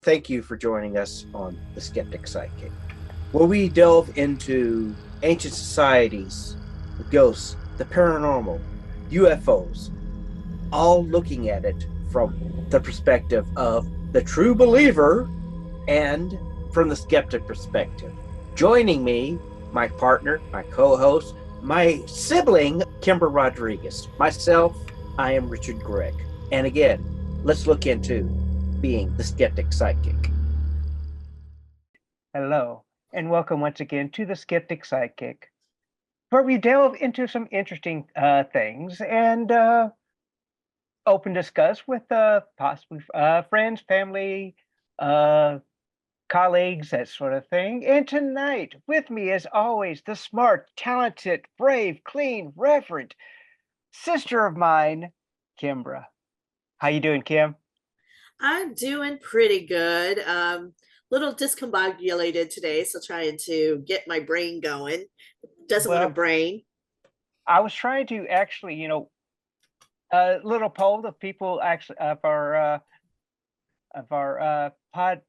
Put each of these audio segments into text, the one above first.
thank you for joining us on The Skeptic Psychic, where we delve into ancient societies, the ghosts, the paranormal, UFOs, all looking at it from the perspective of the true believer and from the skeptic perspective. Joining me, my partner, my co-host, my sibling, Kimber Rodriguez. Myself, I am Richard Gregg. And again, let's look into being the skeptic psychic. Hello, and welcome once again to the Skeptic Psychic, where we delve into some interesting things and open discuss with possibly friends, family, colleagues, that sort of thing. And tonight, with me, as always, the smart, talented, brave, clean, reverent sister of mine, Kimbra. How you doing, Kim? I'm doing pretty good. Little discombobulated today, so trying to get my brain going. Doesn't want a brain. I was trying to actually, a little poll of people actually of our pod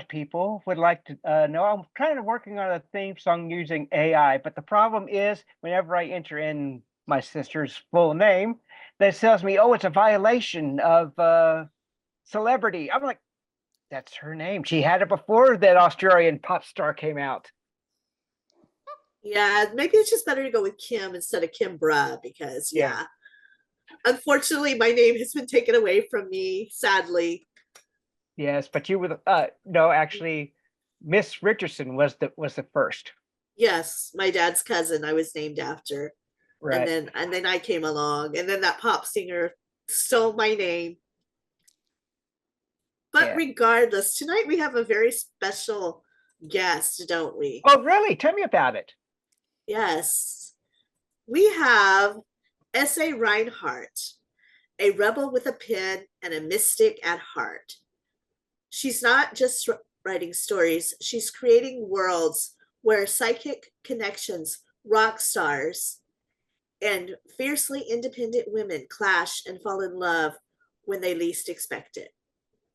people would like to know. I'm kind of working on a theme song using AI, but the problem is whenever I enter in my sister's full name, that tells me, oh, it's a violation of celebrity. I'm like, that's her name. She had it before that Australian pop star came out. Yeah, maybe it's just better to go with Kim instead of Kimbra because, yeah. Unfortunately, my name has been taken away from me, sadly. Yes, but you were no, actually, Miss Richardson was the first. Yes, my dad's cousin I was named after. Right. And then I came along, and then that pop singer stole my name. But regardless, tonight we have a very special guest, don't we? Oh, really? Tell me about it. Yes. We have S.A. Reinhart, a rebel with a pen and a mystic at heart. She's not just writing stories, she's creating worlds where psychic connections, rock stars, and fiercely independent women clash and fall in love when they least expect it.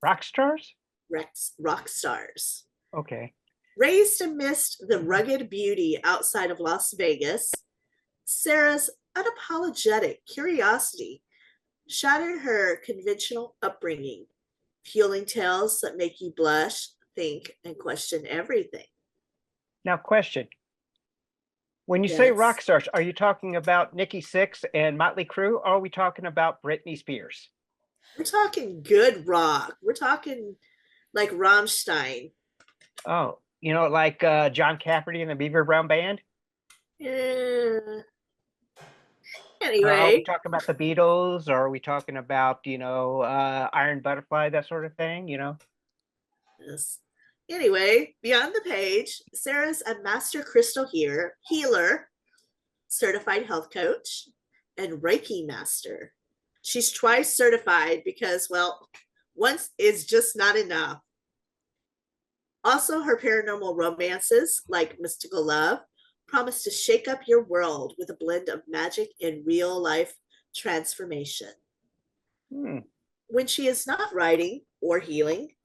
Rock stars? Rock stars. Okay. Raised amidst the rugged beauty outside of Las Vegas, Sarah's unapologetic curiosity shattered her conventional upbringing, fueling tales that make you blush, think, and question everything. Now, question. When you say rock stars, are you talking about Nikki Sixx and Motley Crue, or are we talking about Britney Spears? We're talking good rock. We're talking like Rammstein. Oh, like John Cafferty and the Beaver Brown Band? Anyway. Are we talking about the Beatles, or are we talking about, Iron Butterfly, that sort of thing, Yes. Anyway, beyond the page, Sarah's a master crystal healer, certified health coach, and Reiki master. She's twice certified because, well, once is just not enough. Also, her paranormal romances, like Mystical Love, promise to shake up your world with a blend of magic and real life transformation. When she is not writing or healing,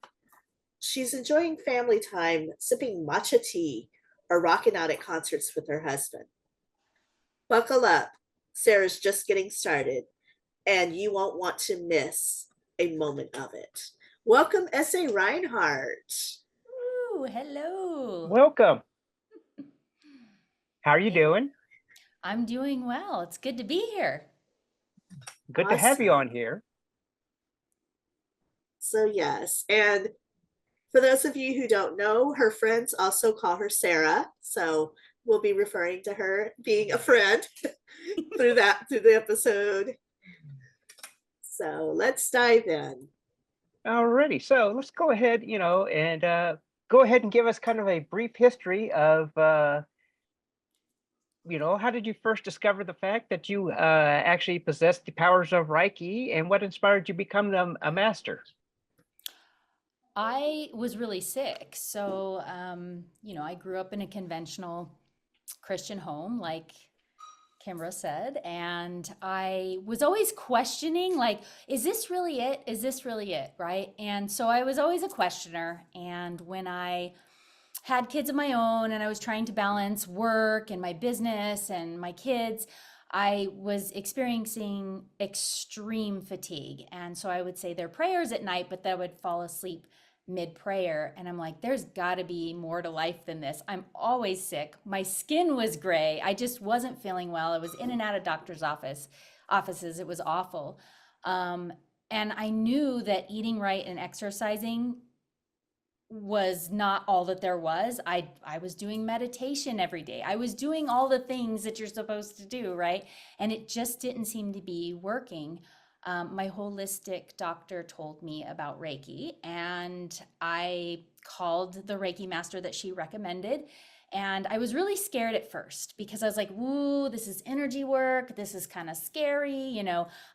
she's enjoying family time, sipping matcha tea, or rocking out at concerts with her husband. Buckle up. Sarah's just getting started, and you won't want to miss a moment of it. Welcome, S.A. Reinhart. Ooh, hello. Welcome. How are you doing? I'm doing well. It's good to be here. Good to have you on here. So, yes. And for those of you who don't know, her friends also call her Sarah. So we'll be referring to her being a friend through the episode. So let's dive in. Alrighty. So let's go ahead, and go ahead and give us kind of a brief history of, how did you first discover the fact that you actually possessed the powers of Reiki, and what inspired you to become a master? I was really sick. So, I grew up in a conventional Christian home like Kimbra said. And I was always questioning, like, is this really it? Is this really it? Right. And so I was always a questioner. And when I had kids of my own and I was trying to balance work and my business and my kids, I was experiencing extreme fatigue. And so I would say their prayers at night, but then I would fall asleep mid prayer. And I'm like, there's got to be more to life than this. I'm always sick. My skin was gray. I just wasn't feeling well. I was in and out of doctor's offices. It was awful. And I knew that eating right and exercising was not all that there was. I was doing meditation every day. I was doing all the things that you're supposed to do, right? And it just didn't seem to be working. My holistic doctor told me about Reiki, and I called the Reiki master that she recommended. And I was really scared at first because I was like, "Ooh, this is energy work. This is kind of scary.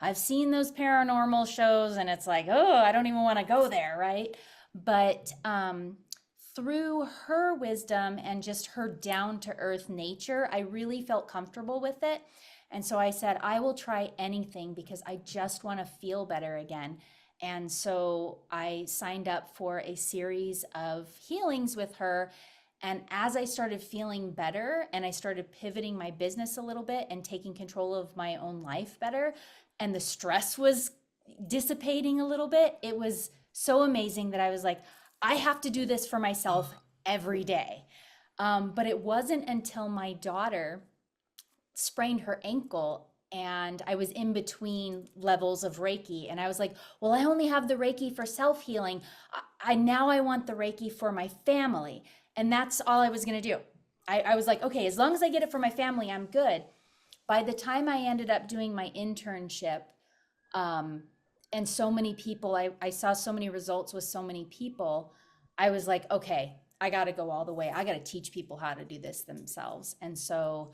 I've seen those paranormal shows, and it's like, oh, I don't even want to go there, right?" But through her wisdom and just her down to earth nature, I really felt comfortable with it. And so I said, I will try anything because I just want to feel better again. And so I signed up for a series of healings with her. And as I started feeling better and I started pivoting my business a little bit and taking control of my own life better, and the stress was dissipating a little bit, it was so amazing that I was like, I have to do this for myself every day. But it wasn't until my daughter sprained her ankle and I was in between levels of Reiki, and I was like, well, I only have the Reiki for self-healing. I want the Reiki for my family. And that's all I was going to do. I was like, okay, as long as I get it for my family, I'm good. By the time I ended up doing my internship, and so many people, I saw so many results with so many people, I was like, okay, I got to go all the way. I got to teach people how to do this themselves. And so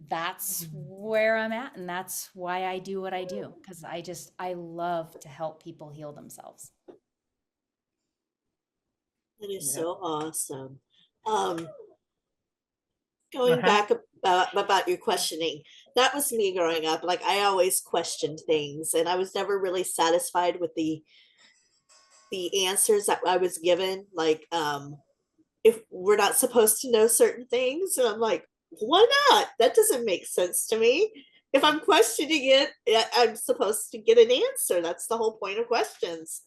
that's where I'm at. And that's why I do what I do. Because I love to help people heal themselves. That is Yeah. so awesome. Going back about your questioning, that was me growing up. Like, I always questioned things, and I was never really satisfied with the answers that I was given. Like, if we're not supposed to know certain things, and I'm like, why not? That doesn't make sense to me. If I'm questioning it, I'm supposed to get an answer. That's the whole point of questions.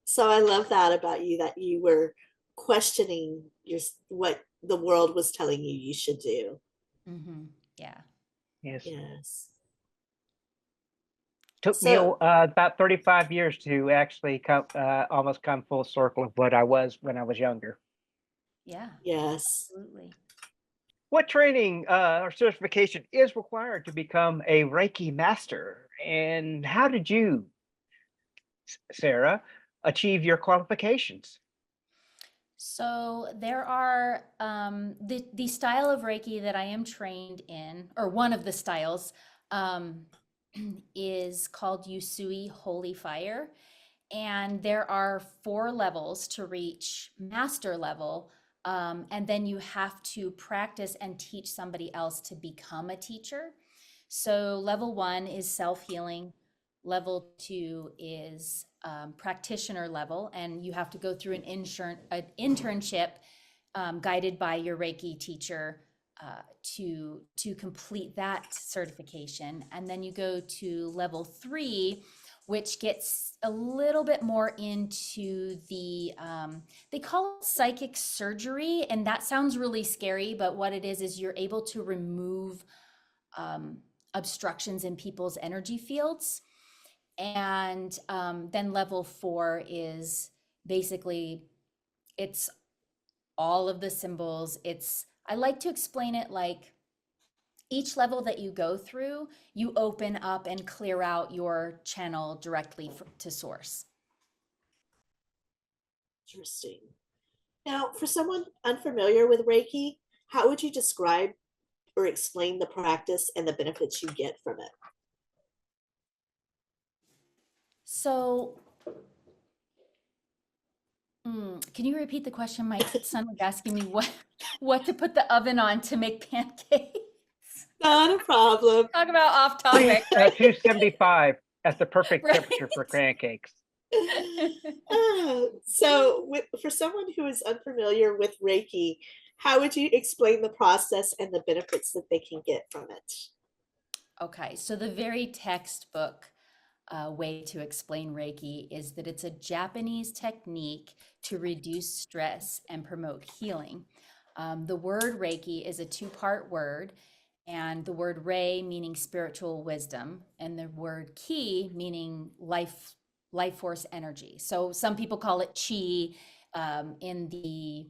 So I love that about you, that you were questioning what the world was telling you should do. Mm-hmm. Yeah. Yes. Yes. Took me So about 35 years to actually almost come full circle of what I was when I was younger. Yeah. yes. Absolutely. What training or certification is required to become a Reiki master? And how did you, Sarah, achieve your qualifications? So there are the style of Reiki that I am trained in, or one of the styles, um, is called Usui Holy Fire. And there are 4 levels to reach master level. And then you have to practice and teach somebody else to become a teacher. So level 1 is self-healing. Level 2 is practitioner level, and you have to go through an internship guided by your Reiki teacher to complete that certification. And then you go to level 3, which gets a little bit more into they call it psychic surgery, and that sounds really scary, but what it is you're able to remove obstructions in people's energy fields. And then level 4 is basically, it's all of the symbols. I like to explain it like each level that you go through, you open up and clear out your channel directly to source. Interesting. Now, for someone unfamiliar with Reiki, how would you describe or explain the practice and the benefits you get from it? So, can you repeat the question? My son was asking me what to put the oven on to make pancakes. Not a problem. Talk about off Please, topic, right? 275. That's the perfect Right. temperature for pancakes. So, for someone who is unfamiliar with Reiki, how would you explain the process and the benefits that they can get from it? Okay, so the very textbook way to explain Reiki is that it's a Japanese technique to reduce stress and promote healing. The word Reiki is a two-part word, and the word Rei meaning spiritual wisdom, and the word Ki meaning life force energy. So some people call it Chi. In the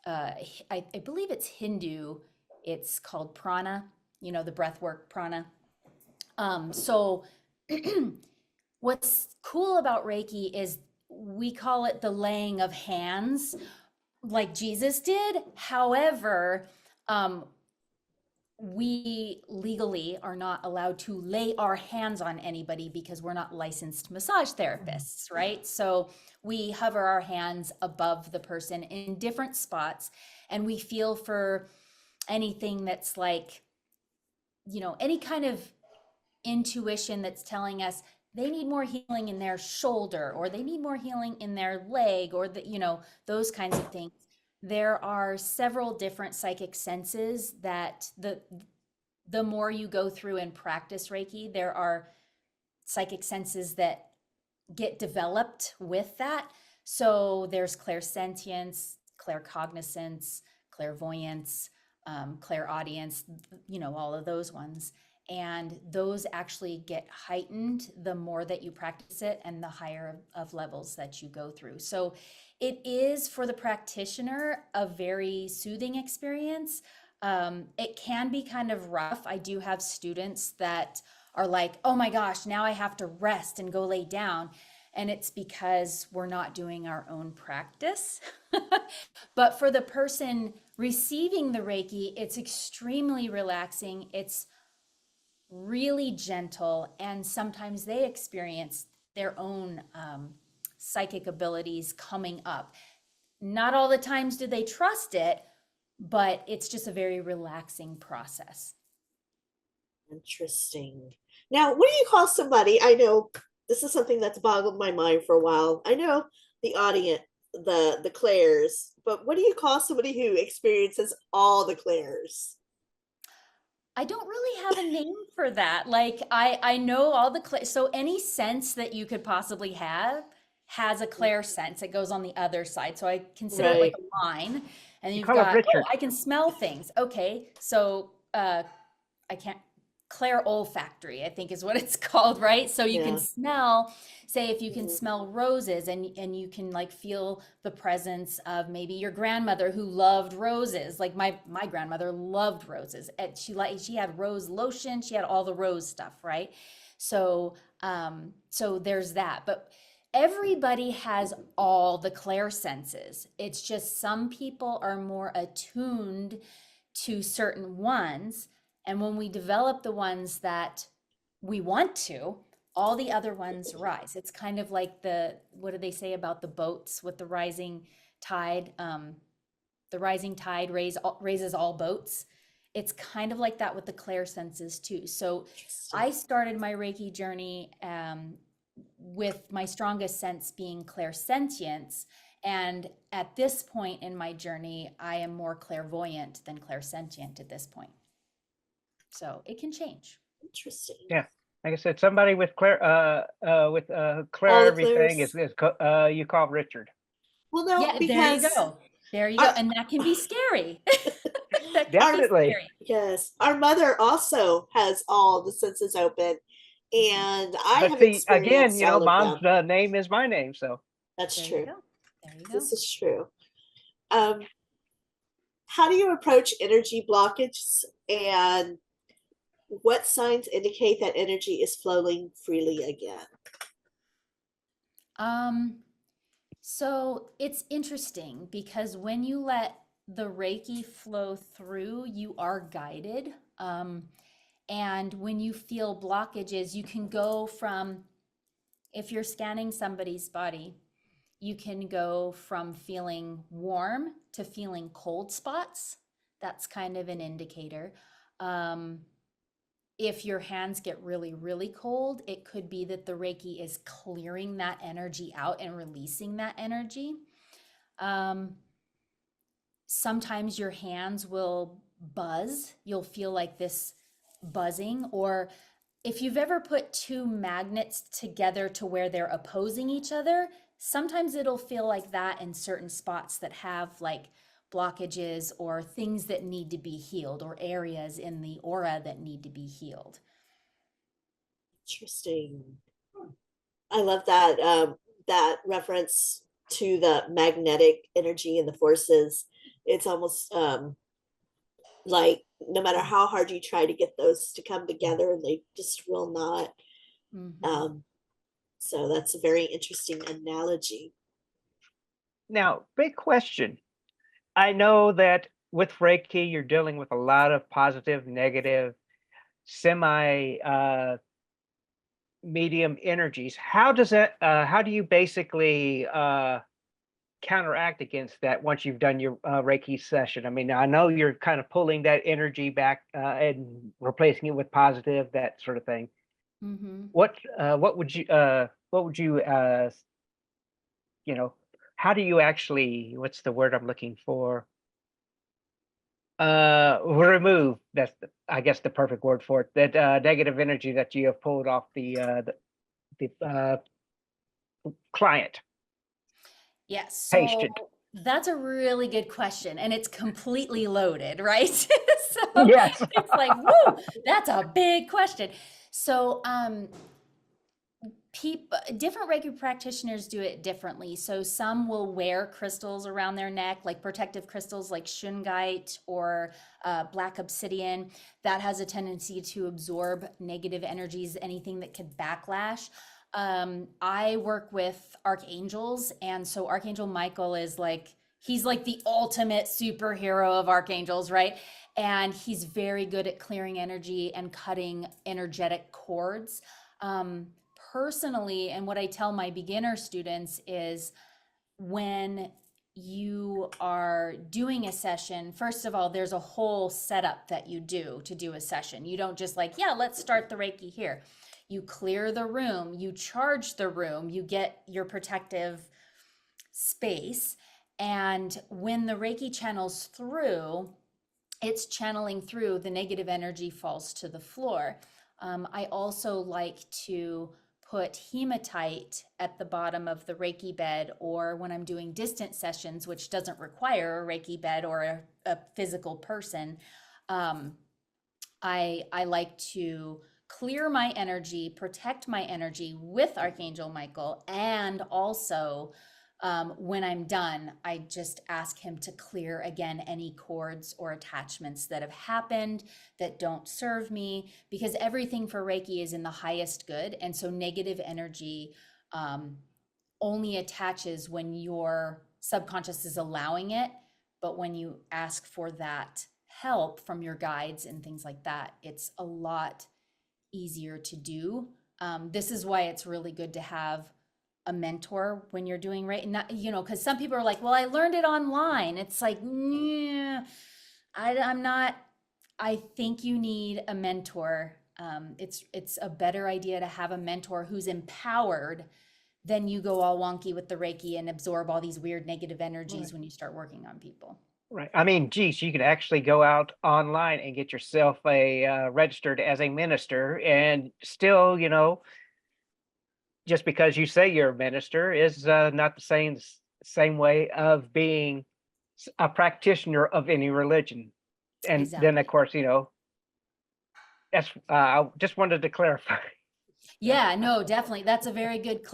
I believe it's Hindu, it's called prana. You know, the breath work prana. So what's cool about Reiki is we call it the laying of hands, like Jesus did. However, we legally are not allowed to lay our hands on anybody because we're not licensed massage therapists, right? So we hover our hands above the person in different spots, and we feel for anything that's like, you know, any kind of intuition that's telling us they need more healing in their shoulder, or they need more healing in their leg, or the, you know, those kinds of things. There are several different psychic senses that the more you go through and practice Reiki, there are psychic senses that get developed with that. So there's clairsentience, claircognizance, clairvoyance, clairaudience, you know, all of those ones. And those actually get heightened the more that you practice it and the higher of levels that you go through. So it is, for the practitioner, a very soothing experience. It can be kind of rough. I do have students that are like, oh my gosh, now I have to rest and go lay down. And it's because we're not doing our own practice. But for the person receiving the Reiki, it's extremely relaxing. It's really gentle, and sometimes they experience their own psychic abilities coming up. Not all the times do they trust it, but it's just a very relaxing process. Interesting. Now, what do you call somebody? I know this is something that's boggled my mind for a while. I know the audience, the clairs, but what do you call somebody who experiences all the clairs? I don't really have a name for that. Like I know all the so any sense that you could possibly have has a clair sense. It goes on the other side. So I consider it like Right. a line. And You you've call it got, oh, Richard. I can smell things. Okay. So I can't, clair olfactory, I think is what it's called, right? So you can Yeah. smell, say if you can Mhm. smell roses, and you can like feel the presence of maybe your grandmother who loved roses. Like my grandmother loved roses, and she had rose lotion, she had all the rose stuff, right? So so there's that. But everybody has all the clair senses. It's just some people are more attuned to certain ones, and when we develop the ones that we want to, all the other ones rise. It's kind of like the, what do they say about the boats with the rising tide? The rising tide raises all boats. It's kind of like that with the clair senses too. So Interesting. I started my Reiki journey with my strongest sense being clairsentience. And at this point in my journey, I am more clairvoyant than clairsentient at this point. So it can change. Interesting. Yeah. Like I said, somebody with Claire All Claire the everything clairs. you call Richard. Well, no, Yeah, there you because go. There you go. our, And that can be scary. That can our be Definitely. scary. yes, our mother also has all the senses open, Mhm. and I But have see, again, experienced you know, all of mom's them. name is my name, so That's There you true. go. There you go. This is true. Um, how do you approach energy blockages, and what signs indicate that energy is flowing freely again? Um, so it's interesting because when you let the Reiki flow through, you are guided. And when you feel blockages, you can go from, if you're scanning somebody's body, you can go from feeling warm to feeling cold spots. That's kind of an indicator. Um, if your hands get really, really cold, it could be that the Reiki is clearing that energy out and releasing that energy. Sometimes your hands will buzz. You'll feel like this buzzing, or if you've ever put two magnets together to where they're opposing each other, sometimes it'll feel like that in certain spots that have like blockages or things that need to be healed, or areas in the aura that need to be healed. Interesting. I love that that reference to the magnetic energy and the forces. It's almost like no matter how hard you try to get those to come together, they just will not. So that's a very interesting analogy. Now, big question. I know that with Reiki, you're dealing with a lot of positive, negative, semi medium energies. How does that, how do you basically counteract against that once you've done your Reiki session? I mean, I know you're kind of pulling that energy back and replacing it with positive, that sort of thing. What would you you know, how do you actually, what's the word I'm looking for? Remove, that's I guess the perfect word for it, that negative energy that you have pulled off the client, Yes. So patient. that's a really good question, and it's completely loaded, right? So Yes. it's like, woo, that's a big question. So different Reiki practitioners do it differently. So some will wear crystals around their neck, like protective crystals like shungite or black obsidian. That has a tendency to absorb negative energies, anything that could backlash. I work with archangels, and so Archangel Michael is like, he's like the ultimate superhero of archangels, right? And he's very good at clearing energy and cutting energetic cords. Personally, and what I tell my beginner students is, when you are doing a session, first of all, there's a whole setup that you do to do a session. You don't just like, yeah, let's start the Reiki here. You clear the room, you charge the room, you get your protective space. And when the Reiki channels through, it's channeling through, the negative energy falls to the floor. I also like to put hematite at the bottom of the Reiki bed, or when I'm doing distant sessions, which doesn't require a Reiki bed or a physical person, I like to clear my energy, protect my energy with Archangel Michael, and also when I'm done, I just ask him to clear again any cords or attachments that have happened that don't serve me, because everything for Reiki is in the highest good. And so negative energy only attaches when your subconscious is allowing it. But when you ask for that help from your guides and things like that, it's a lot easier to do. This is why it's really good to have a mentor when you're doing right, not, you know, because some people are like, well, I learned it online. It's like, yeah, I'm not. I think you need a mentor. It's a better idea to have a mentor who's empowered than you go all wonky with the Reiki and absorb all these weird negative energies when you start working on people. Right. I mean, geez, you could actually go out online and get yourself a registered as a minister, and still, you know, just because you say you're a minister is not the same way of being a practitioner of any religion. And then, of Exactly. course, you know, that's I just wanted to clarify. Yeah, no, definitely. That's a very good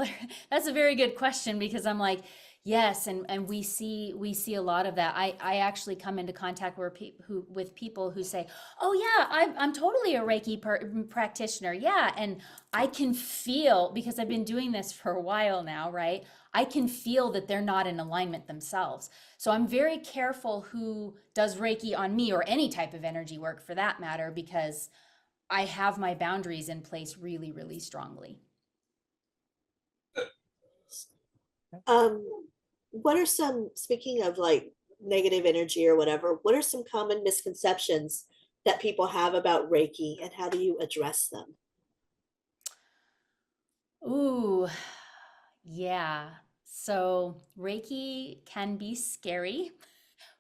that's a very good question, because I'm like, yes, and we see a lot of that. I actually come into contact with people who say, "Oh yeah, I'm totally a Reiki practitioner." Yeah, and I can feel, because I've been doing this for a while now, right? I can feel that they're not in alignment themselves. So I'm very careful who does Reiki on me, or any type of energy work for that matter, because I have my boundaries in place really, really strongly. What are some, speaking of like negative energy or whatever, what are some common misconceptions that people have about Reiki, and how do you address them? Ooh, yeah. So Reiki can be scary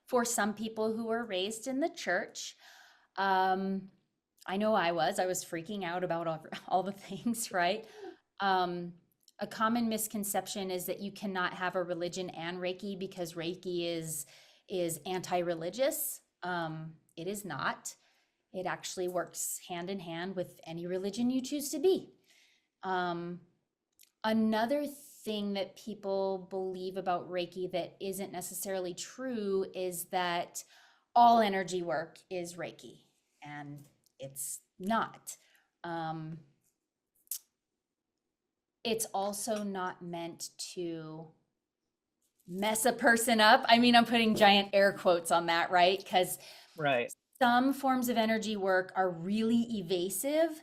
for some people who are raised in the church. Um, I know I was freaking out about all the things, right? Um, a common misconception is that you cannot have a religion and Reiki because Reiki is anti-religious. It is not. It actually works hand in hand with any religion you choose to be. Um, Another thing that people believe about Reiki that isn't necessarily true is that all energy work is Reiki, and it's not. Um, it's also not meant to mess a person up. I mean, I'm putting giant air quotes on that, right? Because Right. some forms of energy work are really evasive,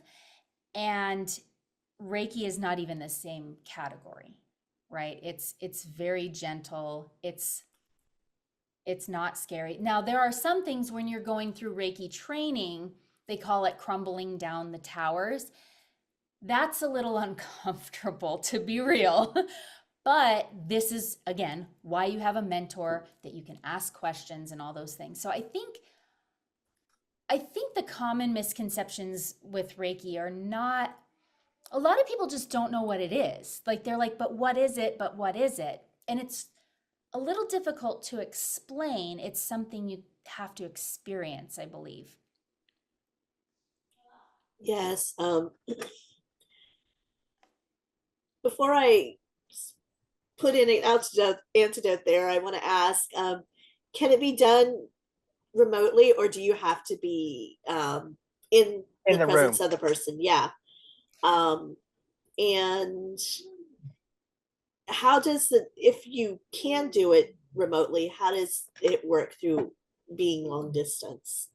and Reiki is not even the same category, right? It's very gentle. It's not scary. Now, there are some things when you're going through Reiki training, they call it crumbling down the towers. That's a little uncomfortable, to be real. But this is, again, why you have a mentor that you can ask questions and all those things. So I think the common misconceptions with Reiki are not, a lot of people just don't know what it is. Like they're like, but what is it? But what is it? And it's a little difficult to explain. It's something you have to experience, I believe. Yes. Before I put in an antidote there, I want to ask, can it be done remotely, or do you have to be in In the the room. presence of the person? Yeah. And how does if you can do it remotely, how does it work through being long distance?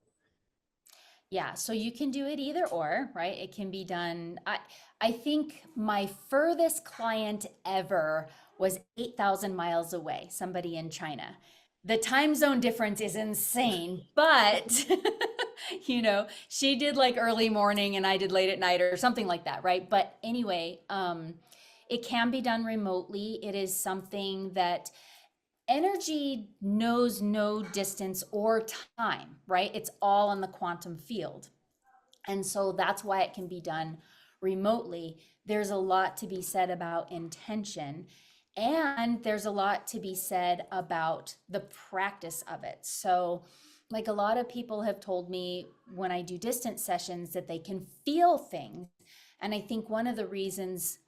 Yeah, so you can do it either or, right? It can be done. I think my furthest client ever was 8,000 miles away, somebody in China. The time zone difference is insane, but she did like early morning and I did late at night or something like that, right? But anyway, it can be done remotely. It is something that energy knows no distance or time, right? It's all in the quantum field. And so that's why it can be done remotely. There's a lot to be said about intention, and there's a lot to be said about the practice of it. So, like a lot of people have told me when I do distance sessions that they can feel things. And I think one of the reasons,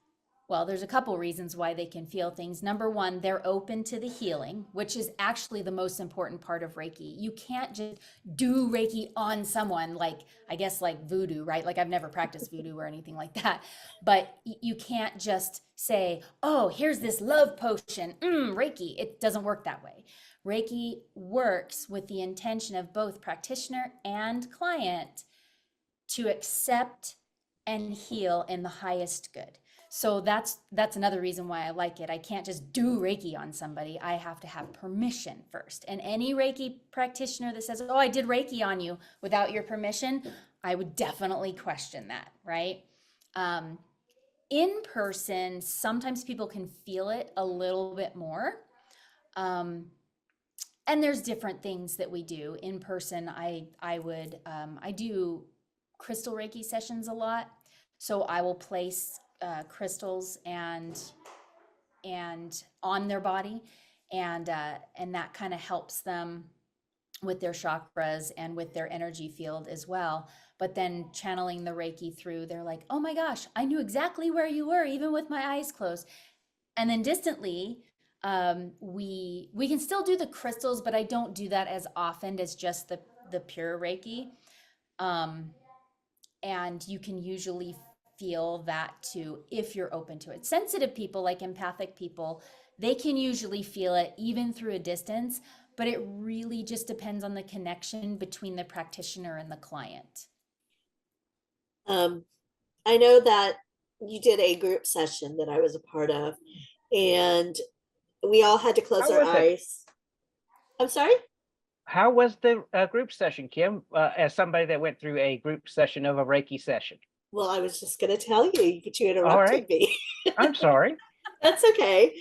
well, there's a couple reasons why they can feel things. Number one, they're open to the healing, which is actually the most important part of Reiki. You can't just do Reiki on someone like, I guess, like voodoo, right? Like I've never practiced voodoo or anything like that. But you can't just say, oh, here's this love potion, Reiki. It doesn't work that way. Reiki works with the intention of both practitioner and client to accept and heal in the highest good. So that's another reason why I like it. I can't just do Reiki on somebody. I have to have permission first. And any Reiki practitioner that says, "Oh, I did Reiki on you without your permission," I would definitely question that, right? In person, sometimes people can feel it a little bit more. And there's different things that we do in person. I do crystal Reiki sessions a lot. So I will place crystals and on their body, and that kind of helps them with their chakras and with their energy field as well. But then channeling the Reiki through, they're like, "Oh my gosh, I knew exactly where you were, even with my eyes closed." And then distantly, we can still do the crystals, but I don't do that as often as just the pure Reiki. Um, and you can usually feel that too if you're open to it. Sensitive people, like empathic people, they can usually feel it even through a distance, but it really just depends on the connection between the practitioner and the client. um, I know that you did a group session that I was a part of, and we all had to close How our was it? eyes. I'm sorry? How was the group session, Kim? As somebody that went through a group session of a Reiki session. Well, I was just going to tell you, but you All right. interrupted me. I'm sorry. That's okay.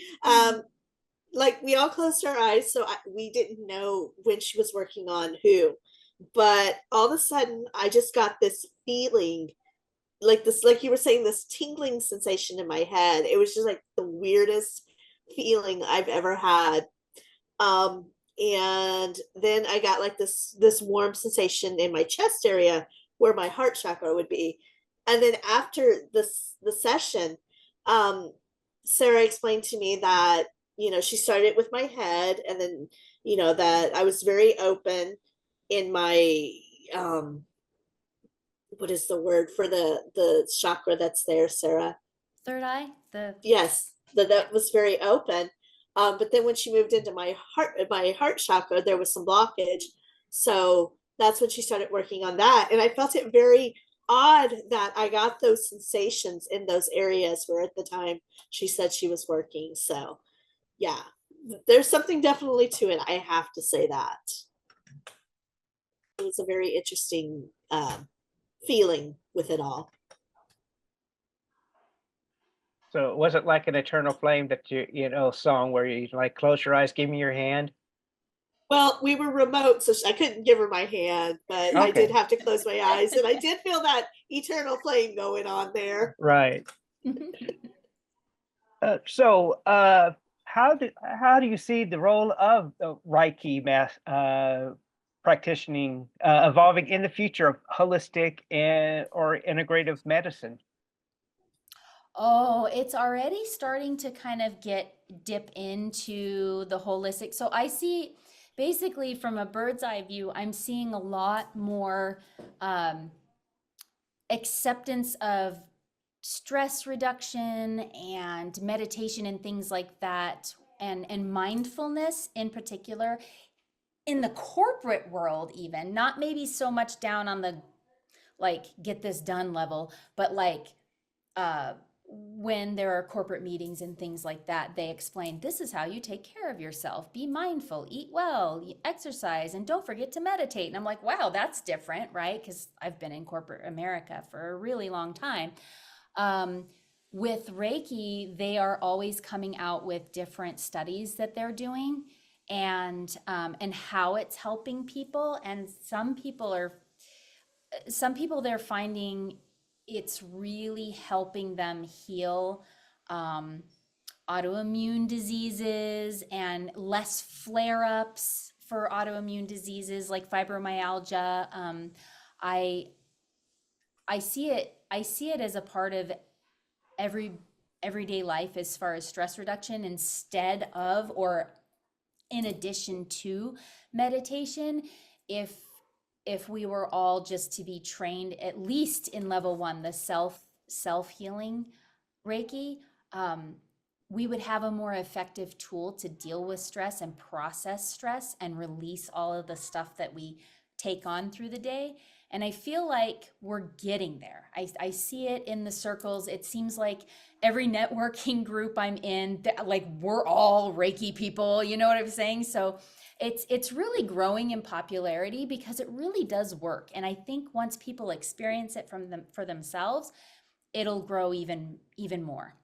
Like we all closed our eyes, so we didn't know when she was working on who. But all of a sudden, I just got this feeling, like this, like you were saying, this tingling sensation in my head. It was just like the weirdest feeling I've ever had. And then I got like this warm sensation in my chest area where my heart chakra would be. And then after the session, um, Sarah explained to me that, you know, she started with my head, and then, you know, that I was very open in my what is the word for the chakra that's there, Sarah? Third eye, the Yes, that was very open. But then when she moved into my heart chakra, there was some blockage. So that's when she started working on that. And I felt it very odd that I got those sensations in those areas where at the time she said she was working. So yeah, there's something definitely to it. I have to say that. It was a very interesting feeling with it all. So it wasn't like an Eternal Flame that you know, song where you like close your eyes, give me your hand. Well, we were remote, so I couldn't give her my hand, but I did Okay. have to close my eyes, and I did feel that eternal flame going on there. Right. So how do you see the role of the Reiki practicing evolving in the future of holistic and or integrative medicine? Oh, it's already starting to kind of dip into the holistic. So I see basically from a bird's eye view, I'm seeing a lot more acceptance of stress reduction and meditation and things like that, and mindfulness in particular in the corporate world, even not maybe so much down on the like get this done level, but like uh when there are corporate meetings and things like that, they explain this is how you take care of yourself. Be mindful, eat well, exercise, and don't forget to meditate. And I'm like, wow, that's different, right? Because I've been in corporate America for a really long time. Um, with Reiki, they are always coming out with different studies that they're doing, and how it's helping people. And some people they're finding it's really helping them heal um, autoimmune diseases and less flare-ups for autoimmune diseases like fibromyalgia. I I see it as a part of every everyday life as far as stress reduction instead of or in addition to meditation. If we were all just to be trained at least in level 1, the self healing Reiki, um, we would have a more effective tool to deal with stress and process stress and release all of the stuff that we take on through the day. And I feel like we're getting there. I see it in the circles. It seems like every networking group I'm in, like we're all Reiki people, you know what I'm saying? So it's really growing in popularity because it really does work. And I think once people experience it for themselves, it'll grow even more.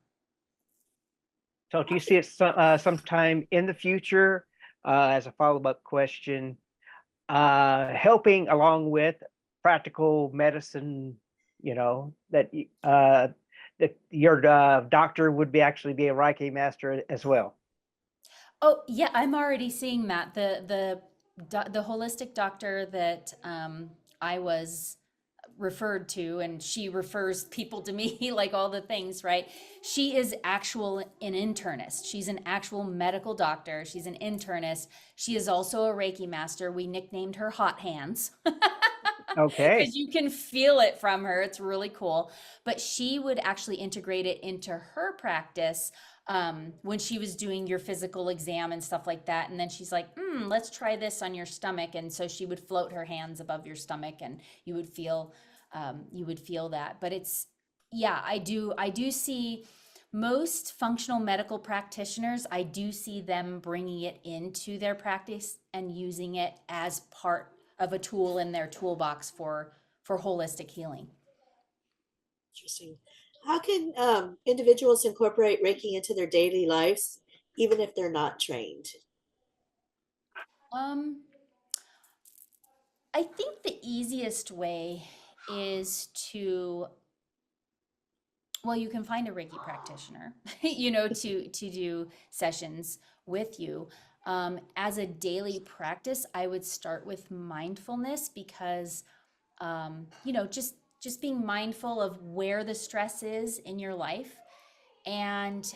So do you see it sometime in the future, as a follow-up question, helping along with practical medicine, you know, that your doctor would actually be a Reiki master as well? Oh, yeah, I'm already seeing that. The holistic doctor that I was referred to, and she refers people to me like all the things, right? She is an internist. She's an actual medical doctor. She's an internist. She is also a Reiki master. We nicknamed her Hot Hands. Okay. Because you can feel it from her. It's really cool. But she would actually integrate it into her practice when she was doing your physical exam and stuff like that. And then she's like, let's try this on your stomach. And so she would float her hands above your stomach, and you would feel that. But it's, yeah, I do see most functional medical practitioners, I do see them bringing it into their practice and using it as part of a tool in their toolbox for holistic healing. Interesting. How can individuals incorporate Reiki into their daily lives, even if they're not trained? I think the easiest way is to, well, you can find a Reiki practitioner, to do sessions with you. As a daily practice, I would start with mindfulness because, just being mindful of where the stress is in your life. And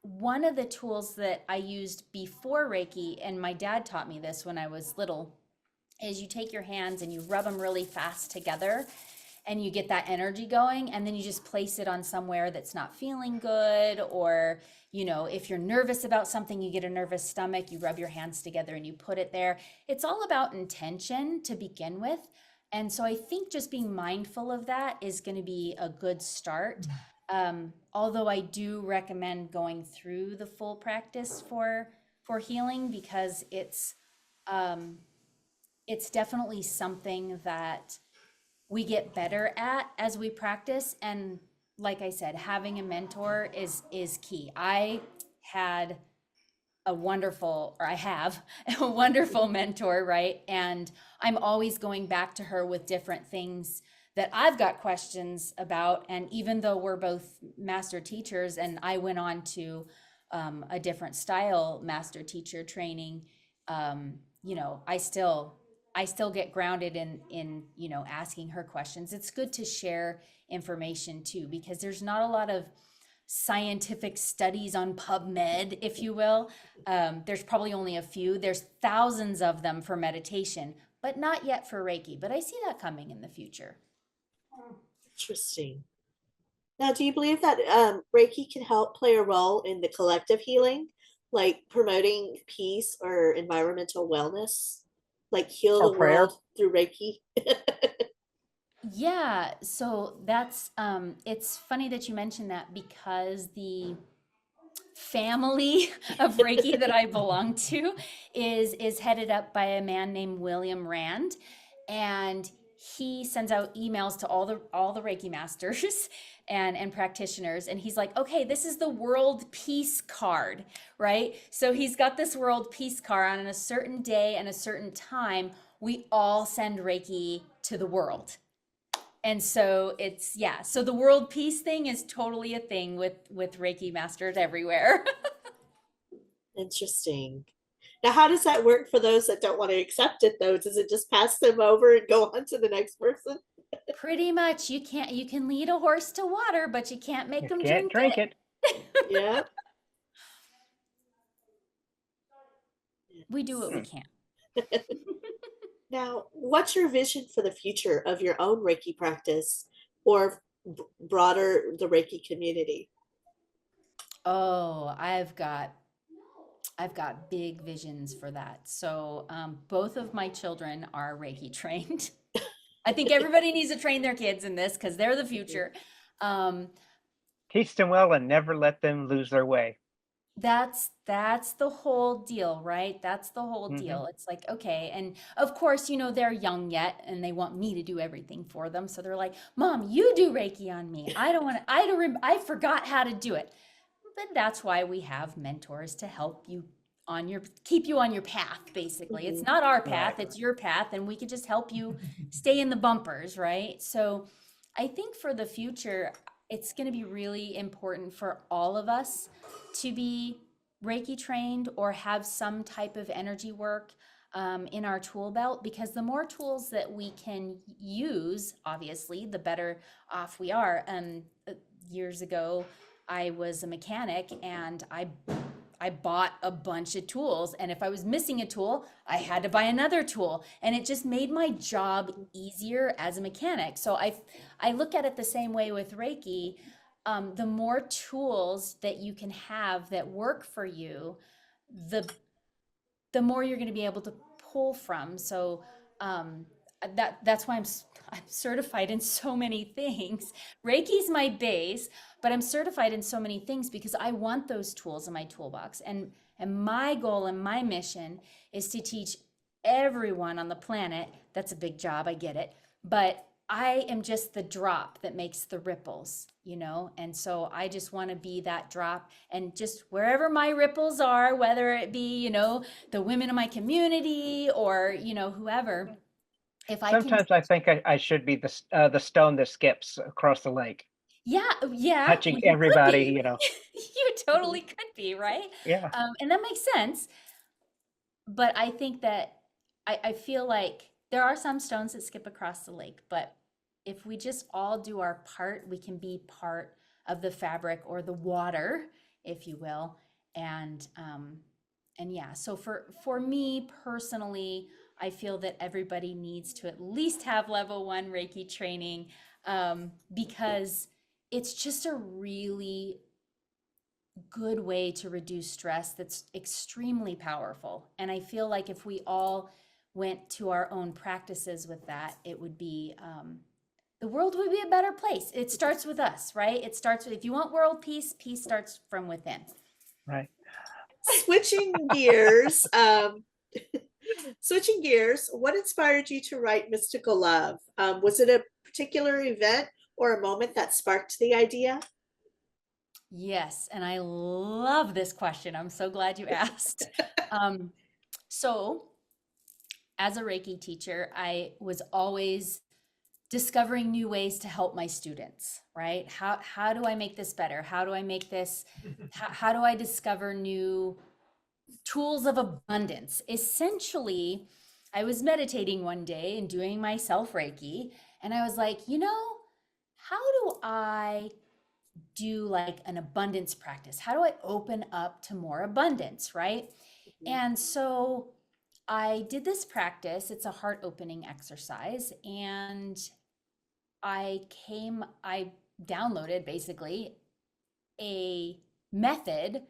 one of the tools that I used before Reiki, and my dad taught me this when I was little, is you take your hands and you rub them really fast together and you get that energy going, and then you just place it on somewhere that's not feeling good, or if you're nervous about something, you get a nervous stomach, you rub your hands together and you put it there. It's all about intention to begin with, and so I think just being mindful of that is going to be a good start. Although I do recommend going through the full practice for healing, because it's definitely something that we get better at as we practice. And like I said, having a mentor is key. I had a wonderful, or I have a wonderful mentor, right? And I'm always going back to her with different things that I've got questions about. And even though we're both master teachers, and I went on to a different style master teacher training, I still get grounded in asking her questions. It's good to share information too, because there's not a lot of scientific studies on PubMed, if you will. There's probably only a few. There's thousands of them for meditation, but not yet for Reiki. But I see that coming in the future. Interesting. Now, do you believe that Reiki can help play a role in the collective healing, like promoting peace or environmental wellness, like heal Or the prayer? world through Reiki? Yeah, so that's it's funny that you mentioned that, because the family of Reiki that I belong to is headed up by a man named William Rand, and he sends out emails to all the Reiki masters and practitioners, and he's like, okay, this is the world peace card, right? So he's got this world peace card, on a certain day and a certain time we all send Reiki to the world. And so so the world peace thing is totally a thing with Reiki masters everywhere. Interesting. Now, how does that work for those that don't want to accept it, though? Does it just pass them over and go on to the next person? Pretty much, you can lead a horse to water, but you can't make You them can't drink drink it. Yeah. We do what we can. Now, what's your vision for the future of your own Reiki practice, or broader the Reiki community? Oh, I've got big visions for that. So both of my children are Reiki trained. I think everybody needs to train their kids in this, because they're the future. Teach them well and never let them lose their way. That's the whole deal, right? That's the whole deal. It's like, okay, and of course, they're young yet and they want me to do everything for them. So they're like, "Mom, you do Reiki on me. I don't want to, I forgot how to do it." But that's why we have mentors to help you keep you on your path, basically. It's not our path, Right. it's your path, and we could just help you stay in the bumpers, right? So I think for the future, it's going to be really important for all of us to be Reiki trained or have some type of energy work in our tool belt, because the more tools that we can use, obviously, the better off we are. Years ago, I was a mechanic, and I bought a bunch of tools, and if I was missing a tool, I had to buy another tool, and it just made my job easier as a mechanic. So I look at it the same way with Reiki. The more tools that you can have that work for you, the more you're going to be able to pull from. So that's why I'm certified in so many things. Reiki's my base, but I'm certified in so many things because I want those tools in my toolbox. And my goal and my mission is to teach everyone on the planet. That's a big job, I get it, but I am just the drop that makes the ripples, you know? And so I just want to be that drop, and just wherever my ripples are, whether it be, you know, the women in my community or, you know, whoever, if I can. Sometimes I think I should be the stone that skips across the lake, Yeah, yeah, touching well, you could everybody, be. you know. You totally could be, right? Yeah. And that makes sense. But I think that I feel like there are some stones that skip across the lake, but if we just all do our part, we can be part of the fabric or the water, if you will. And yeah, so for me personally, I feel that everybody needs to at least have level 1 Reiki training, because it's just a really good way to reduce stress that's extremely powerful. And I feel like if we all went to our own practices with that, it would be, the world would be a better place. It starts with us, right? It starts with, if you want world peace, peace starts from within. Right. Switching gears, what inspired you to write Mystical Love? Was it a particular event or a moment that sparked the idea? Yes, and I love this question. I'm so glad you asked. So, as a Reiki teacher, I was always discovering new ways to help my students, right? How do I make this better? How do I make this, how do I discover new tools of abundance? Essentially, I was meditating one day and doing my self Reiki, and I was like, you know, how do I do like an abundance practice? How do I open up to more abundance, right? And so I did this practice. It's a heart opening exercise. And I downloaded basically a method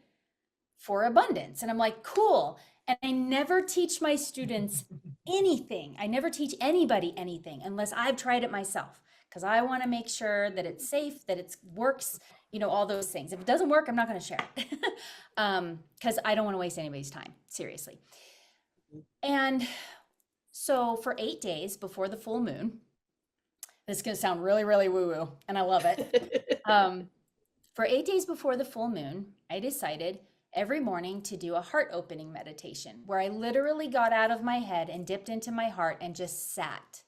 for abundance. And I'm like, cool. And I never teach my students anything. I never teach anybody anything unless I've tried it myself, because I want to make sure that it's safe, that it works, you know, all those things. If it doesn't work, I'm not going to share it, because I don't want to waste anybody's time, seriously. And so for 8 days before the full moon, this is going to sound really, really woo-woo, and I love it. For 8 days before the full moon, I decided every morning to do a heart opening meditation where I literally got out of my head and dipped into my heart and just sat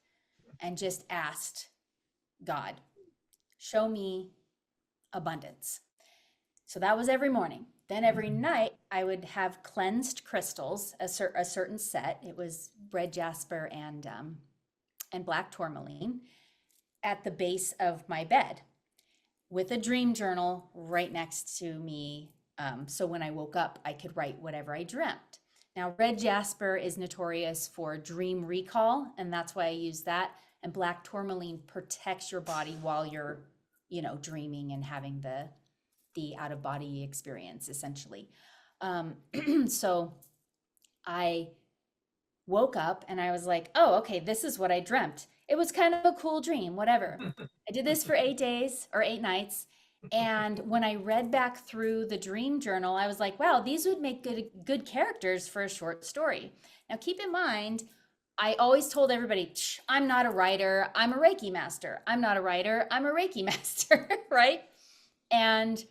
and just asked God, show me abundance. So that was every morning. Then every night I would have cleansed crystals, a certain set. It was red jasper and black tourmaline at the base of my bed, with a dream journal right next to me. So when I woke up, I could write whatever I dreamt. Now, red jasper is notorious for dream recall, and that's why I use that. And black tourmaline protects your body while you're, you know, dreaming and having the out of body experience, essentially. So I woke up and I was like, oh, okay, this is what I dreamt. It was kind of a cool dream, whatever. I did this for 8 days or 8 nights. And when I read back through the dream journal, I was like, wow, these would make good characters for a short story. Now, keep in mind, I always told everybody, I'm not a writer, I'm a Reiki master. I'm not a writer, I'm a Reiki master, right? And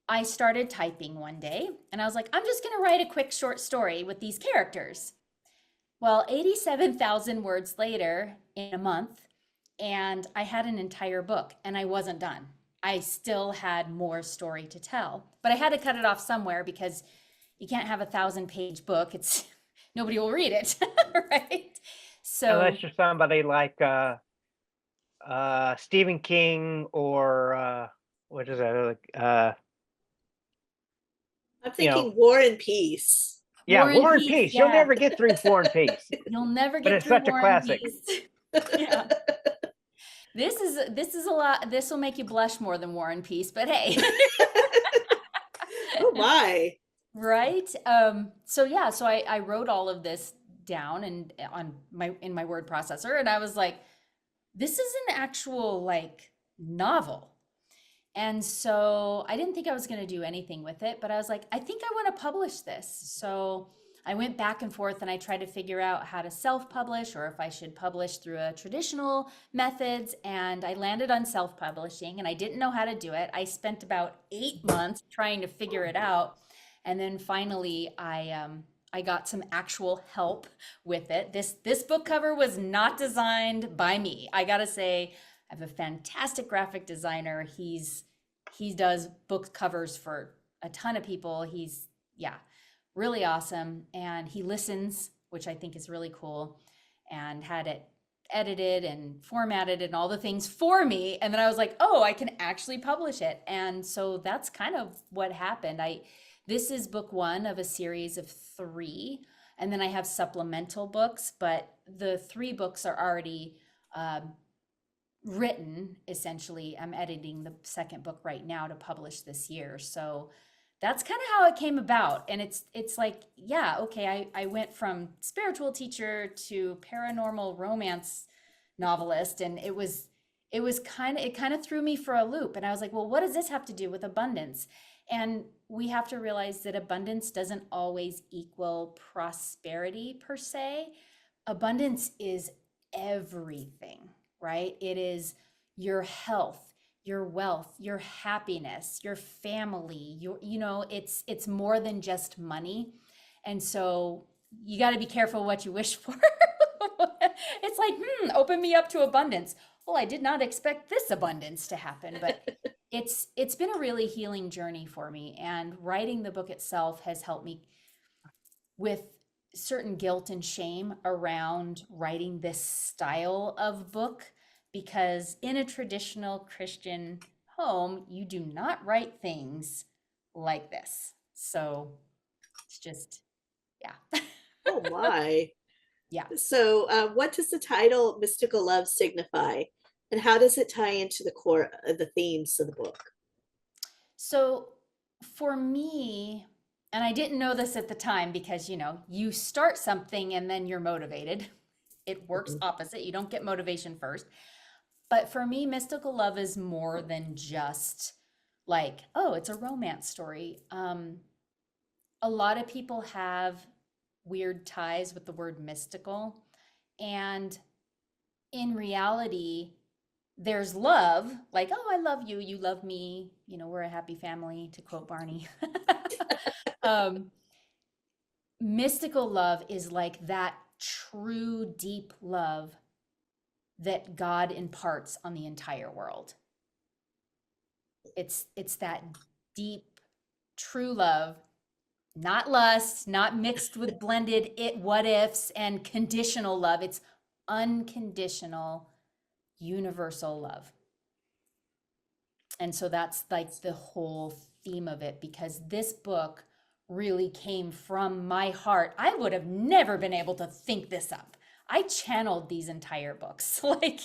I started typing one day and I was like, I'm just going to write a quick short story with these characters. Well, 87,000 words later in a month, and I had an entire book and I wasn't done. I still had more story to tell, but I had to cut it off somewhere because you can't have a 1,000-page book. It's nobody will read it, right? So Unless you're somebody like Stephen King or what is that? I'm thinking War and Peace. Yeah, War and Peace. Yeah. You'll never get through War and Peace. You'll never But get it's through such a War and classic. Peace. Yeah. This is a lot. This will make you blush more than War and Peace, but hey. Oh my. Right? So yeah, so I wrote all of this down and in my word processor, and I was like, this is an actual like novel. And so I didn't think I was going to do anything with it, but I was like, I think I want to publish this. So I went back and forth and I tried to figure out how to self-publish or if I should publish through a traditional methods. And I landed on self-publishing and I didn't know how to do it. I spent about 8 months trying to figure it out. And then finally I got some actual help with it. This book cover was not designed by me. I gotta say, I have a fantastic graphic designer. He does book covers for a ton of people. He's really awesome, and he listens, which I think is really cool, and had it edited and formatted and all the things for me. And then I was like, oh, I can actually publish it. And so that's kind of what happened. This is book 1 of a series of 3, and then I have supplemental books, but the 3 books are already written. Essentially, I'm editing the second book right now to publish this year. So that's kind of how it came about. And it's like, yeah, okay, I went from spiritual teacher to paranormal romance novelist, and it kind of threw me for a loop. And I was like, well, what does this have to do with abundance? And we have to realize that abundance doesn't always equal prosperity per se. Abundance is everything, right? It is your health, your wealth, your happiness, your family, it's more than just money. And so you got to be careful what you wish for. It's like, open me up to abundance. Well, I did not expect this abundance to happen, but it's been a really healing journey for me. And writing the book itself has helped me with certain guilt and shame around writing this style of book, because in a traditional Christian home, you do not write things like this. So it's just, yeah. Oh my. Yeah. So what does the title Mystical Love signify? And how does it tie into the core of the themes of the book? So for me, and I didn't know this at the time because, you start something and then you're motivated. It works opposite. You don't get motivation first. But for me, mystical love is more than just like, oh, it's a romance story. A lot of people have weird ties with the word mystical. And in reality, there's love, like, oh, I love you, you love me, we're a happy family, to quote Barney. Mystical love is like that true, deep love that God imparts on the entire world. It's that deep, true love, not lust, not mixed with blended what ifs and conditional love. It's unconditional, universal love. And so that's like the whole theme of it, because this book really came from my heart. I would have never been able to think this up. I channeled these entire books, like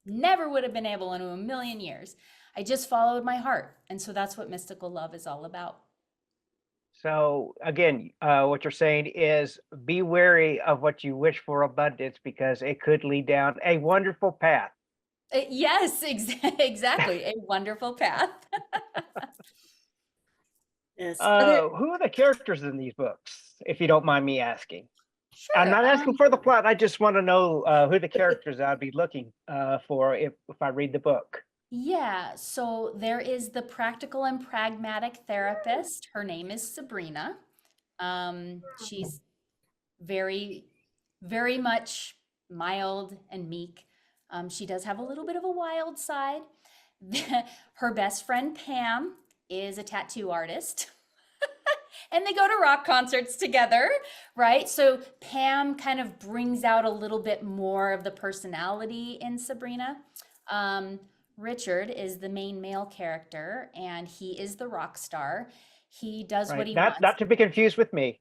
never would have been able in a million years. I just followed my heart. And so that's what mystical love is all about. So again, what you're saying is be wary of what you wish for abundance, because it could lead down a wonderful path. Yes, exactly. A wonderful path. Yes. Who are the characters in these books, if you don't mind me asking? Sure. I'm not asking for the plot. I just want to know who the characters I'd be looking for if I read the book. Yeah, so there is the practical and pragmatic therapist. Her name is Sabrina. She's very, very much mild and meek. She does have a little bit of a wild side. Her best friend, Pam, is a tattoo artist. And they go to rock concerts together, right? So Pam kind of brings out a little bit more of the personality in Sabrina. Richard is the main male character, and he is the rock star. He does what he wants. Not to be confused with me.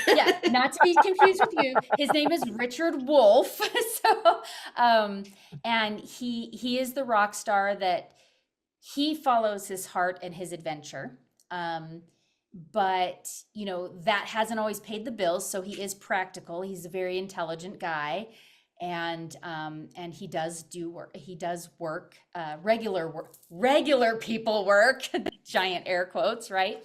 Yeah, not to be confused with you. His name is Richard Wolf. So, and he is the rock star that he follows his heart and his adventure. but that hasn't always paid the bills. So he is practical. He's a very intelligent guy, and he does do work. He does work, regular people work, giant air quotes, right?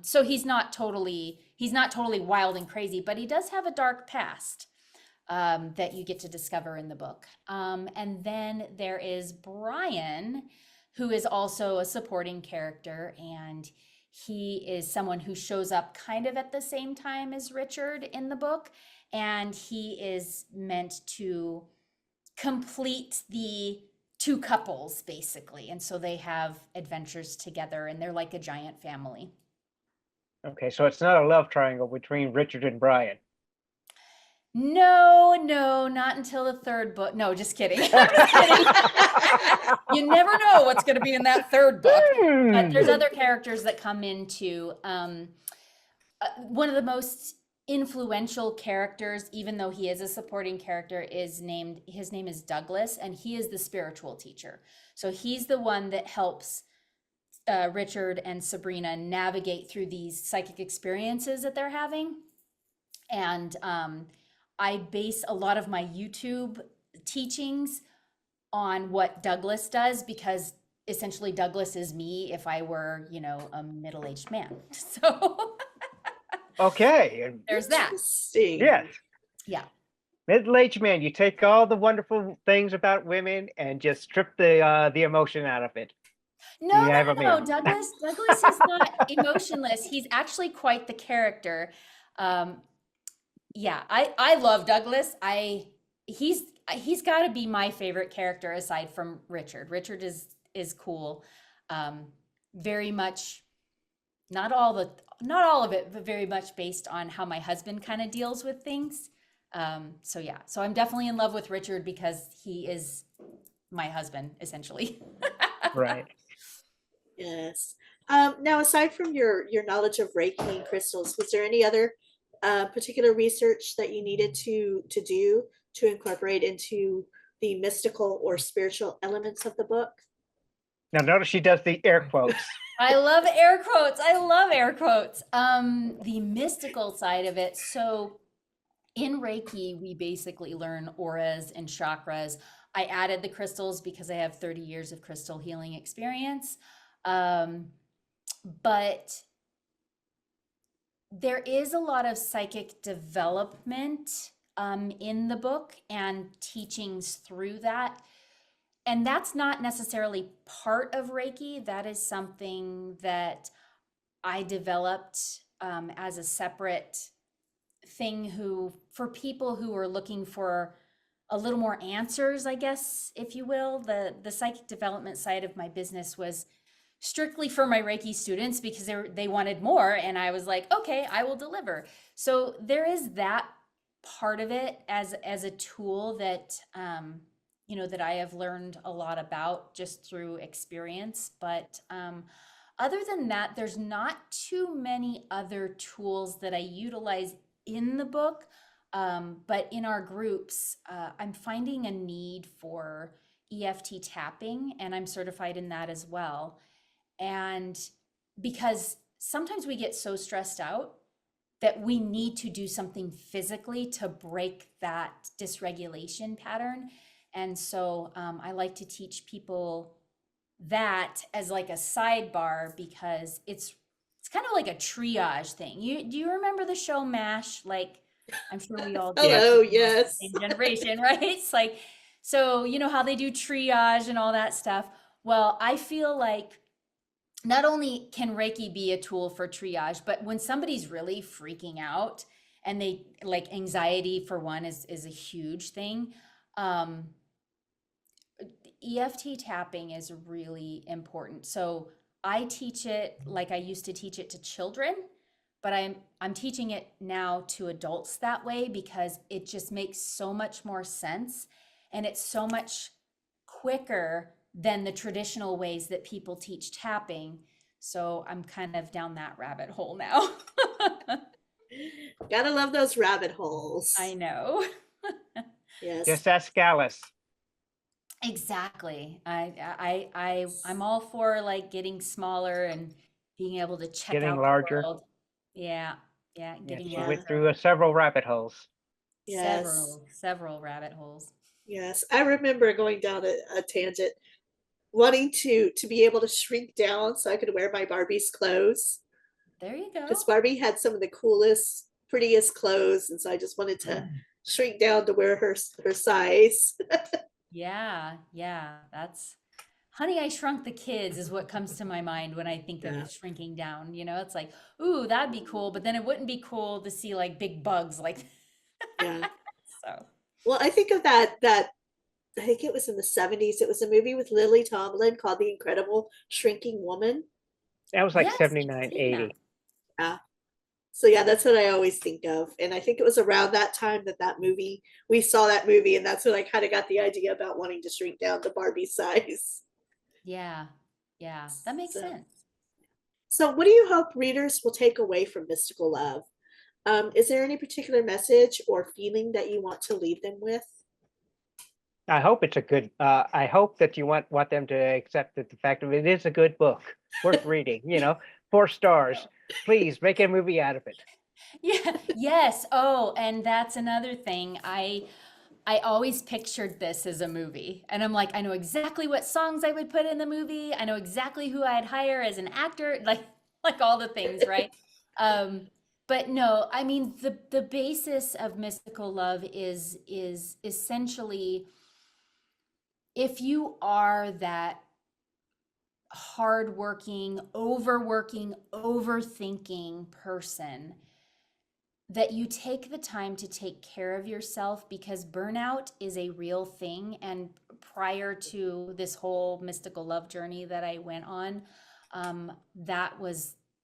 So he's not totally wild and crazy, but he does have a dark past that you get to discover in the book. And then there is Brian, who is also a supporting character, and he is someone who shows up kind of at the same time as Richard in the book, and he is meant to complete the two couples basically, and so they have adventures together, and they're like a giant family. Okay, so it's not a love triangle between Richard and Brian. No, not until the third book. No, just kidding. I'm just kidding. You never know what's going to be in that third book. But there's other characters that come into one of the most influential characters, even though he is a supporting character, his name is Douglas, and he is the spiritual teacher. So he's the one that helps Richard and Sabrina navigate through these psychic experiences that they're having. And I base a lot of my YouTube teachings on what Douglas does, because essentially Douglas is me if I were, a middle-aged man. So okay, there's that. Interesting. yes, Yeah. middle-aged man. You take all the wonderful things about women and just strip the emotion out of it. No, You have a no. man. Douglas is not emotionless. He's actually quite the character. Yeah, I love Douglas. He's got to be my favorite character aside from Richard. Richard is cool. Very much, not all of it, but very much based on how my husband kind of deals with things. So yeah, so I'm definitely in love with Richard because he is my husband essentially. Right. Yes. Now, aside from your knowledge of Reiki and crystals, was there any other particular research that you needed to do to incorporate into the mystical or spiritual elements of the book? Now notice she does the air quotes. I love air quotes. The mystical side of it. So in Reiki, we basically learn auras and chakras. I added the crystals because I have 30 years of crystal healing experience. But there is a lot of psychic development in the book and teachings through that. And that's not necessarily part of Reiki. That is something that I developed as a separate thing for people who are looking for a little more answers, I guess, if you will. The psychic development side of my business was strictly for my Reiki students because they wanted more, and I was like, okay, I will deliver. So there is that part of it as a tool that that I have learned a lot about just through experience. But other than that, there's not too many other tools that I utilize in the book. But in our groups, I'm finding a need for EFT tapping, and I'm certified in that as well. And because sometimes we get so stressed out that we need to do something physically to break that dysregulation pattern. And so I like to teach people that as like a sidebar, because it's kind of like a triage thing. Do you remember the show MASH? Like, I'm sure we all do. Hello, yes. Same generation, right? It's like, so you know how they do triage and all that stuff. Well, I feel like not only can Reiki be a tool for triage, but when somebody's really freaking out, and they like, anxiety for one is a huge thing. EFT tapping is really important. So I teach it like I used to teach it to children, but I'm teaching it now to adults that way because it just makes so much more sense, and it's so much quicker than the traditional ways that people teach tapping. So I'm kind of down that rabbit hole now. Gotta love those rabbit holes. I know. Yes. Just ask Alice. Exactly. I'm all for like getting smaller and being able to check Getting out the larger. world. Yeah, yeah, Yeah, getting she Yeah. went larger. through several rabbit holes. Yes. Several rabbit holes. Yes. I remember going down a tangent, wanting to be able to shrink down so I could wear my Barbie's clothes. There you Because go. Barbie had some of the coolest, prettiest clothes, and so I just wanted to shrink down to wear her size. Yeah, yeah. That's Honey, I Shrunk the Kids is what comes to my mind when I think Yeah. of shrinking down. You know, it's like, ooh, that'd be cool, but then it wouldn't be cool to see like big bugs like Yeah. so. Well, I think of that I think it was in the 70s. It was a movie with Lily Tomlin called The Incredible Shrinking Woman. That was like Yes, I've 79, seen that. 80. Yeah. So yeah, that's what I always think of. And I think it was around that time that movie, we saw that movie, and that's when I kind of got the idea about wanting to shrink down to Barbie size. Yeah. Yeah, that makes So, sense. so what do you hope readers will take away from Mystical Love? Is there any particular message or feeling that you want to leave them with? I hope it's a good. I hope that you want them to accept that the fact of it is a good book, worth reading. 4 stars. Please make a movie out of it. Yeah, yes. Oh, and that's another thing. I always pictured this as a movie. And I'm like, I know exactly what songs I would put in the movie. I know exactly who I'd hire as an actor, like all the things, right? Um, but no, I mean the basis of Mystical Love is essentially if you are that hardworking, overworking, overthinking person, that you take the time to take care of yourself because burnout is a real thing. And prior to this whole mystical love journey that I went on,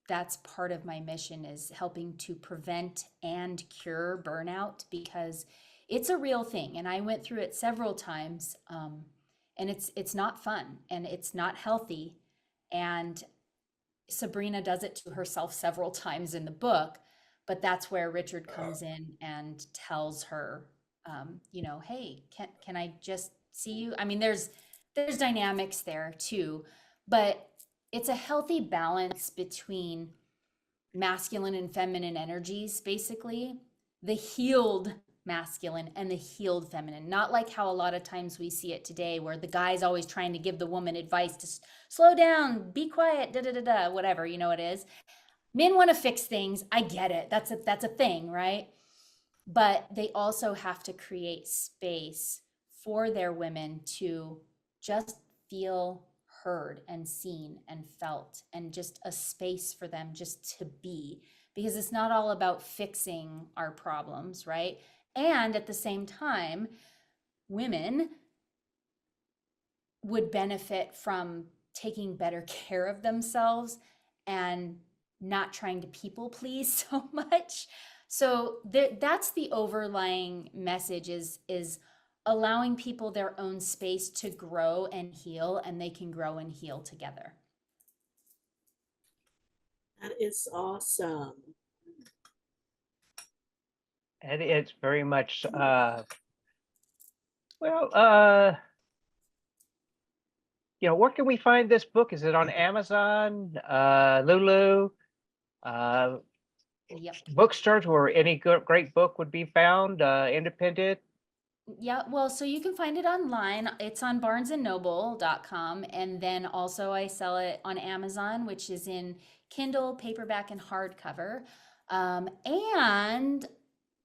that's part of my mission is helping to prevent and cure burnout because it's a real thing. And I went through it several times. And it's not fun and it's not healthy. And Sabrina does it to herself several times in the book, but that's where Richard comes in and tells her, hey, can I just see you? I mean, there's dynamics there too, but it's a healthy balance between masculine and feminine energies, basically. The healed masculine and the healed feminine. Not like how a lot of times we see it today, where the guy's always trying to give the woman advice to slow down, be quiet, da da da da, whatever, it is. Men want to fix things. I get it. That's a thing, right? But they also have to create space for their women to just feel heard and seen and felt, and just a space for them just to be, because it's not all about fixing our problems, right? And at the same time, women would benefit from taking better care of themselves and not trying to people please so much. So that's the overlying message is allowing people their own space to grow and heal, and they can grow and heal together. That is awesome. And it's very much where can we find this book? Is it on Amazon, Lulu, Yep. bookstores where any great book would be found, independent? Yeah, well, so you can find it online. It's on barnesandnoble.com. And then also I sell it on Amazon, which is in Kindle, paperback, and hardcover. And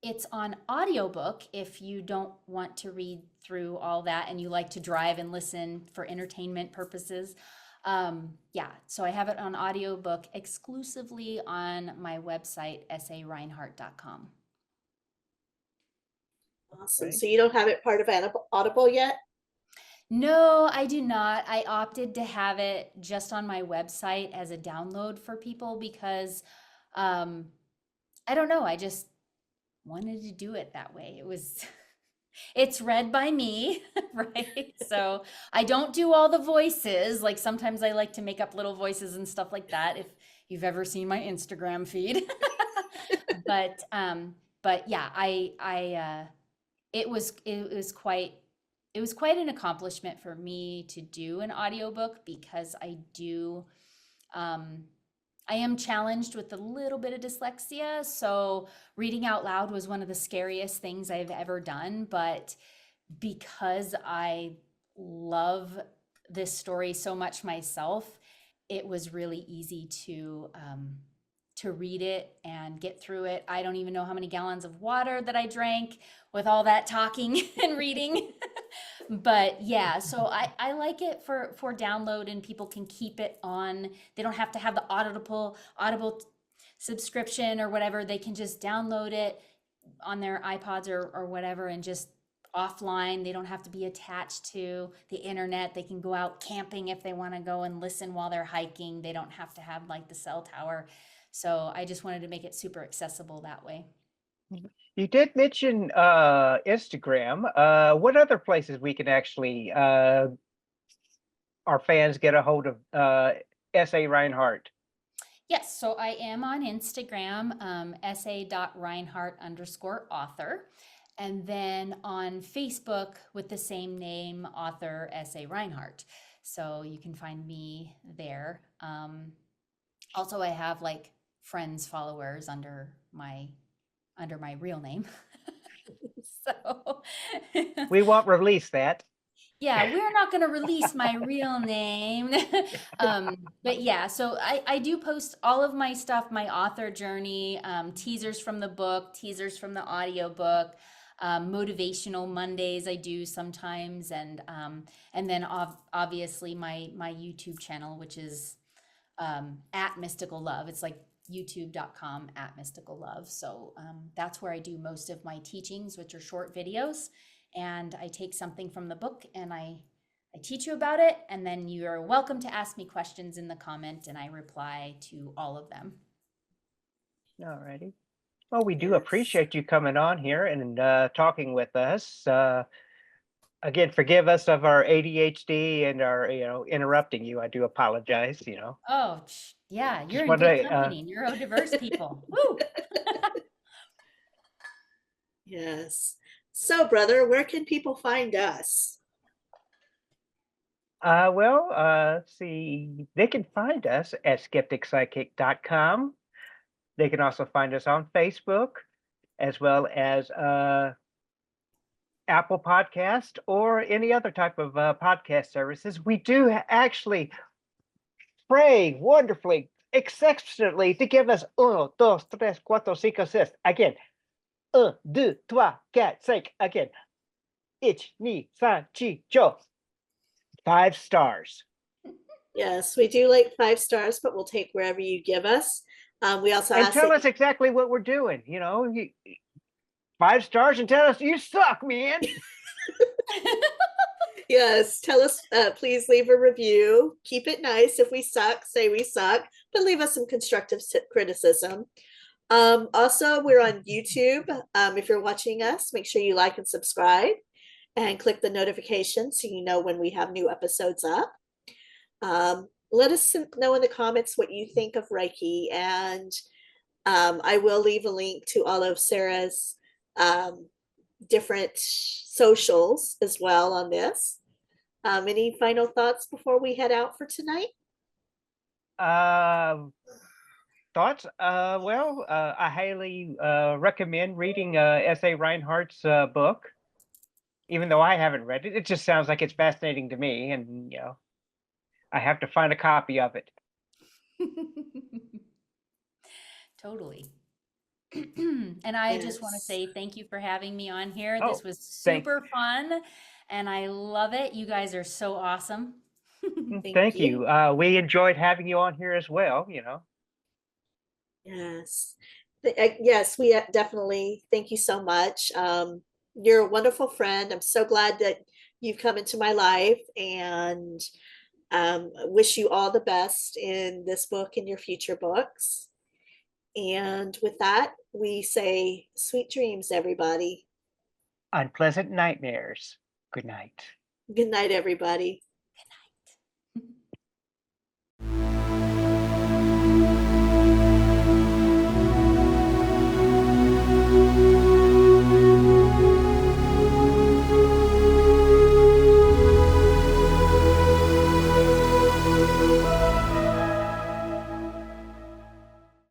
it's on audiobook if you don't want to read through all that and you like to drive and listen for entertainment purposes. So I have it on audiobook exclusively on my website, sareinhart.com. Awesome. Okay. So you don't have it part of Audible yet? No, I do not. I opted to have it just on my website as a download for people because I don't know, I just wanted to do it that way. It's read by me, right? So I don't do all the voices. Like sometimes I like to make up little voices and stuff like that if you've ever seen my Instagram feed. But yeah, it was quite an accomplishment for me to do an audiobook because I I am challenged with a little bit of dyslexia, so reading out loud was one of the scariest things I've ever done. But because I love this story so much myself, it was really easy to read it and get through it. I don't even know how many gallons of water that I drank with all that talking and reading. But yeah, so I like it for download, and people can keep it on. They don't have to have the audible subscription or whatever. They can just download it on their iPods or whatever, and just offline. They don't have to be attached to the internet. They can go out camping if they want to go and listen while they're hiking. They don't have to have like the cell tower. So I just wanted to make it super accessible that way. You did mention Instagram. What other places we can actually our fans get a hold of S.A. Reinhart? Yes, so I am on Instagram, sa.reinhart_author. And then on Facebook with the same name, author S.A. Reinhart. So you can find me there. Also, I have like friends, followers under my real name. So We won't release that. yeah, we're not going to release my real name. But yeah, so I do post all of my stuff, my author journey, teasers from the book, teasers from the audiobook, motivational Mondays I do sometimes, and then obviously my YouTube channel, which is at Mystical Love. It's like youtube.com at Mystical Love. So that's where I do most of my teachings, which are short videos. And I take something from the book and I teach you about it. And then you're welcome to ask me questions in the comment, and I reply to all of them. All righty. Well, we do Yes. appreciate you coming on here and talking with us. Again, forgive us of our ADHD and our, interrupting you. I do apologize, Oh, yeah, you're in wanted good to, company, neurodiverse people. Woo! Yes. So, brother, where can people find us? Let's see. They can find us at skepticpsychic.com. They can also find us on Facebook, as well as Apple Podcast or any other type of podcast services. We do actually pray wonderfully, exceptionally, to give us 1, 2, 3, 4, 5, 6. Again, 1, 2, 3, 4, 5. Again, 1, 2, 3, 4. 5 stars. Yes, we do like 5 stars, but we'll take wherever you give us. We also And ask tell that us exactly what we're doing. 5 stars and tell us you suck, man. yes, tell us, please leave a review. Keep it nice. If we suck, say we suck, but leave us some constructive criticism. Also, we're on YouTube. If you're watching us, make sure you like and subscribe and click the notification so you know when we have new episodes up. Let us know in the comments what you think of Reiki, and I will leave a link to all of Sarah's different socials as well on this. Any final thoughts before we head out for tonight? Thoughts? I highly recommend reading S.A. Reinhardt's book. Even though I haven't read it, it just sounds like it's fascinating to me, and I have to find a copy of it. Totally. And I just want to say thank you for having me on here. Oh, this was super fun, and I love it. You guys are so awesome. Thank you. We enjoyed having you on here as well, Yes. Yes, we definitely thank you so much. You're a wonderful friend. I'm so glad that you've come into my life, and wish you all the best in this book and your future books. And with that, we say sweet dreams, everybody. Unpleasant nightmares. Good night. Good night, everybody.